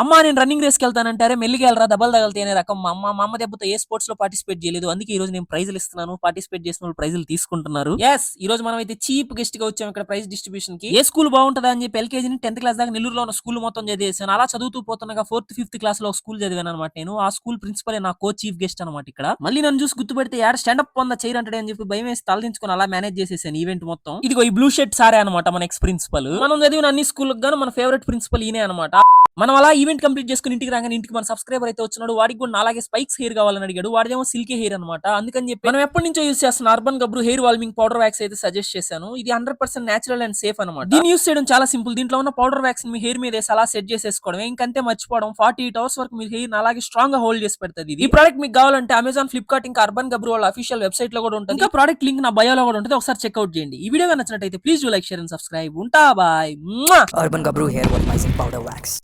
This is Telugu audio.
అమ్మా నేను రన్నింగ్ రేస్కి వెళ్తానంటారే మెల్లిగా వెళ్ళరా దెబ్బలు తగలుతాయి అనే రకం మా అమ్మ దెబ్బతో ఏ స్పోర్ట్స్ లో పార్టిసిపేట్ చేయలేదు. అందుకే ఈ రోజు నేను ప్రైజులు ఇస్తున్నాను. పార్టిసిపేట్ చేసిన వాళ్ళు ప్రైజులు తీసుకుంటున్నారు. ఈ రోజు మనం అయితే చీప్ గెస్ట్ గా వచ్చాం ఇక్కడ ప్రైజ్ డిస్ట్రిబ్యూషన్ కి. ఏ స్కూల్ బాగుంటుందా అని చెప్పి ఎల్కేజీ నుంచి 10th క్లాస్ దాకా నెల్లూరులో ఉన్న స్కూల్ మొత్తం చదివేశాను. అలా చదువుతూ పోతుండగా 4th 5th క్లాస్ లో ఒక స్కూల్ చదివాను అనమాట. నేను ఆ స్కూల్ ప్రిన్సిపల్ నా కో చీఫ్ గెస్ట్ అనమాట. ఇక్కడ మళ్ళీ నన్ను చూసి గుర్తుపెడితే యాడ్ స్టాండప్ పొంద చైర్ అంటే అని చెప్పి భయం వేసి తలదించుకొని అలా మేనేజ్ చేసేసాను ఈవెంట్ మొత్తం. ఇదిగో ఈ బ్లూ షర్ట్ సారే అనమాట మన ఎక్స్ ప్రిన్సిపల్. మనం చదివిన అన్ని స్కూల్ గాను మన ఫేవరెట్ ప్రిన్సిపల్ ఈయనే అనమాట. మనం అలా ఈవెంట్ కంప్లీట్ చేసుకుని ఇంటికి రాగానే ఇంటికి మన సబ్స్క్రైబర్ అయితే వచ్చినాడు. వాడికి కూడా అలాగే స్పైక్స్ హెయిర్ కావాలని అడిగాడు. వాడిదేమో సిల్కీ హెయిర్ అనమాట. అందుకని చెప్పి మనం ఎప్పటి నుంచో యూస్ చేస్తున్న అర్బన్ గబ్రు హెయిర్ వాల్మింగ్ పౌడర్ వ్యాక్స్ అయితే సజెస్ట్ చేశాను. ఇది 100% నేచురల్ అండ్ సేఫ్ అనమాట. దీన్ని యూస్ చేయడం చాలా సింపుల్. దీంట్లో ఉన్న పౌడర్ వ్యాక్స్ మీ హెయిర్ మీద వేసి అలా సెట్ చేసేసుకోవడం. ఇంకంతే మర్చిపోవడం. 48 hours వరకు మీ హెయిర్ అలాగే స్ట్రాంగ్ గా హోల్డ్ చేసి పెడుతుంది. ఈ ప్రోడక్ట్ మీకు కావాలంటే అమెజాన్, ఫ్లిప్కార్ట్ ఇంకా అర్బన్ గబ్రు వాళ్ళ అఫీషియల్ వెబ్సైట్ లో కూడా ఉంటుంది. ఇంకా ప్రోడక్ట్ లింక్ నా బయోలో కూడా ఉంటుంది. ఒకసారి చెక్అౌట్ చేయండి. ఈ వీడియో నచ్చినట్లయితే please do like, share and subscribe. ఉంటా bye. Urban Gabru Hair Volumizing Powder Wax.